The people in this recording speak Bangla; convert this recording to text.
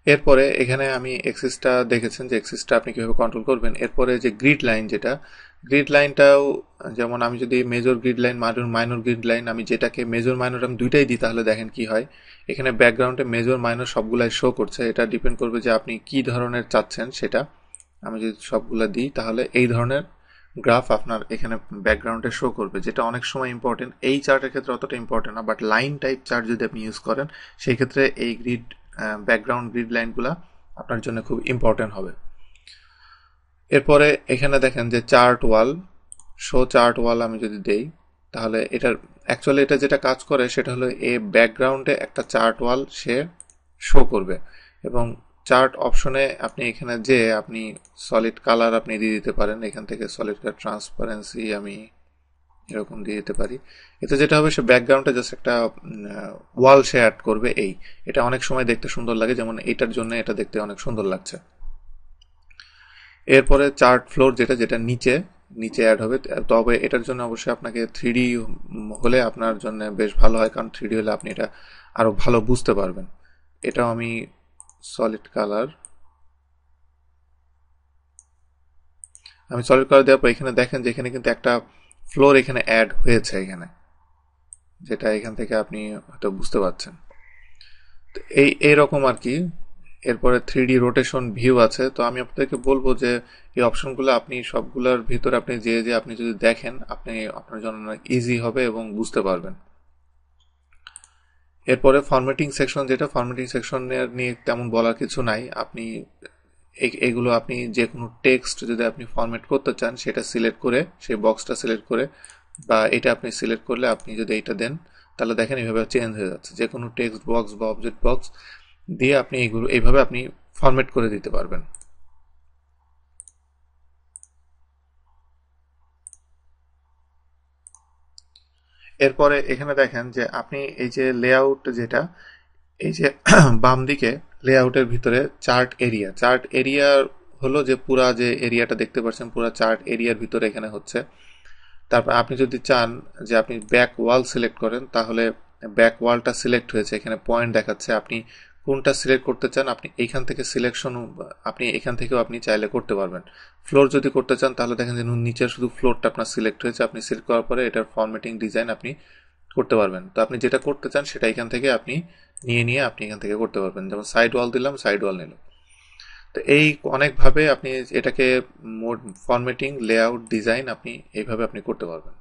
এরপরে এখানে আমি এক্সিসটা দেখেছেন যে এক্সিসটা আপনি কিভাবে কন্ট্রোল করবেন। এরপরে যে গ্রিড লাইন, যেটা গ্রিড লাইনটাও যেমন আমি যদি major grid line minor grid line, আমি যেটাকে মেজর মাইনর আমি দুইটাই দিই, তাহলে দেখেন কি হয়। এখানে ব্যাকগ্রাউন্ডে মেজর মাইনর সবগুলাই শো করছে। এটা ডিপেন্ড করবে যে আপনি কি ধরনের চাচ্ছেন সেটা। আমি যদি সবগুলা দিই তাহলে এই ধরনের গ্রাফ আপনার এখানে ব্যাকগ্রাউন্ডে শো করবে, যেটা অনেক সময় ইম্পর্টেন্ট। এই চার্টের ক্ষেত্রে অতটা ইম্পর্টেন্ট না, বাট লাইন টাইপ চার্ট যদি আপনি ইউজ করেন সেই ক্ষেত্রে এই ব্যাকগ্রাউন্ড গ্রিড লাইনগুলা আপনার জন্য খুব ইম্পর্টেন্ট হবে। এরপরে এখানে দেখেন যে chart wall, show chart wall আমি যদি দেই তাহলে অ্যাকচুয়ালি এটা যেটা কাজ করে সেটা হলো এই ব্যাকগ্রাউন্ডে একটা চার্ট ওয়াল সে শো করবে। এবং চার্ট অপশনে আপনি এখানে যে আপনি সলিড কালার আপনি দিয়ে দিতে পারেন। এখান থেকে সলিড কালার ট্রান্সপারেন্সি আমি এরকম দিয়ে দিতে পারি। এতে যেটা হবে, সে ব্যাকগ্রাউন্ডে জাস্ট একটা ওয়াল সে অ্যাড করবে। এটা অনেক সময় দেখতে সুন্দর লাগে, যেমন এইটার জন্য এটা দেখতে অনেক সুন্দর লাগছে। এরপরে চার্ট ফ্লোর, যেটা নিচে অ্যাড হবে, তবে এটার জন্য অবশ্যই আপনাকে 3D হলে আপনার জন্য বেশ ভালো হয়, কারণ 3D হলে আপনি এটা আরো ভালো বুঝতে পারবেন। এটাও আমি সলিড কালার দেওয়ার পর এখানে দেখেন যে এখানে কিন্তু একটা ফ্লোর এখানে অ্যাড হয়েছে এখানে, যেটা এখান থেকে আপনি হয়তো বুঝতে পারছেন। এইরকম আর কি। এরপরে 3D রোটেশন ভিউ আছে। তো আমি আপনাদেরকে বলবো যে এই অপশনগুলো আপনি সবগুলোর ভিতরে আপনি যে আপনি যদি দেখেন, আপনি আপনার জন্য ইজি হবে এবং বুঝতে পারবেন। এরপরে ফরম্যাটিং সেকশন, যেটা ফরম্যাটিং সেকশনের নিয়ে তেমন বলার কিছু নাই। আপনি এগুলো আপনি যে কোনো টেক্সট যদি আপনি ফরম্যাট করতে চান, সেটা সিলেক্ট করে, সেই বক্সটা সিলেক্ট করে, বা এটা আপনি সিলেক্ট করলে আপনি যদি এইটা দেন তাহলে দেখেন এইভাবে চেঞ্জ হয়ে যাচ্ছে। যে কোনো টেক্সট বক্স বা অবজেক্ট বক্স দিয়ে আপনি এইভাবে আপনি ফরম্যাট করে দিতে পারবেন। এরপরে এখানে দেখেন যে আপনি এই যে লেআউট, যেটা এই যে বাম দিকে লেআউটের ভিতরে চার্ট এরিয়া হলো যে পুরা যে এরিয়াটা দেখতে পাচ্ছেন, পুরা চার্ট এরিয়ার ভিতরে এখানে হচ্ছে। তারপর আপনি যদি চান যে আপনি ব্যাক ওয়াল সিলেক্ট করেন, তাহলে ব্যাক ওয়ালটা সিলেক্ট হয়েছে, এখানে পয়েন্ট দেখাচ্ছে। আপনি কোনটা সিলেক্ট করতে চান আপনি এইখান থেকে সিলেকশন, আপনি এখান থেকেও আপনি চাইলে করতে পারবেন। ফ্লোর যদি করতে চান তাহলে দেখেন যে নিচের শুধু ফ্লোরটা আপনার সিলেক্ট হয়েছে। আপনি সিলেক্ট করার পরে এটার ফরম্যাটিং ডিজাইন আপনি করতে পারবেন। তো আপনি যেটা করতে চান সেটা এখান থেকে আপনি নিয়ে আপনি এখান থেকে করতে পারবেন। যেমন সাইড ওয়াল দিলাম, সাইড ওয়াল নিল। তো এই অনেকভাবে আপনি এটাকে ফরম্যাটিং, লেআউট, ডিজাইন আপনি এইভাবে আপনি করতে পারবেন।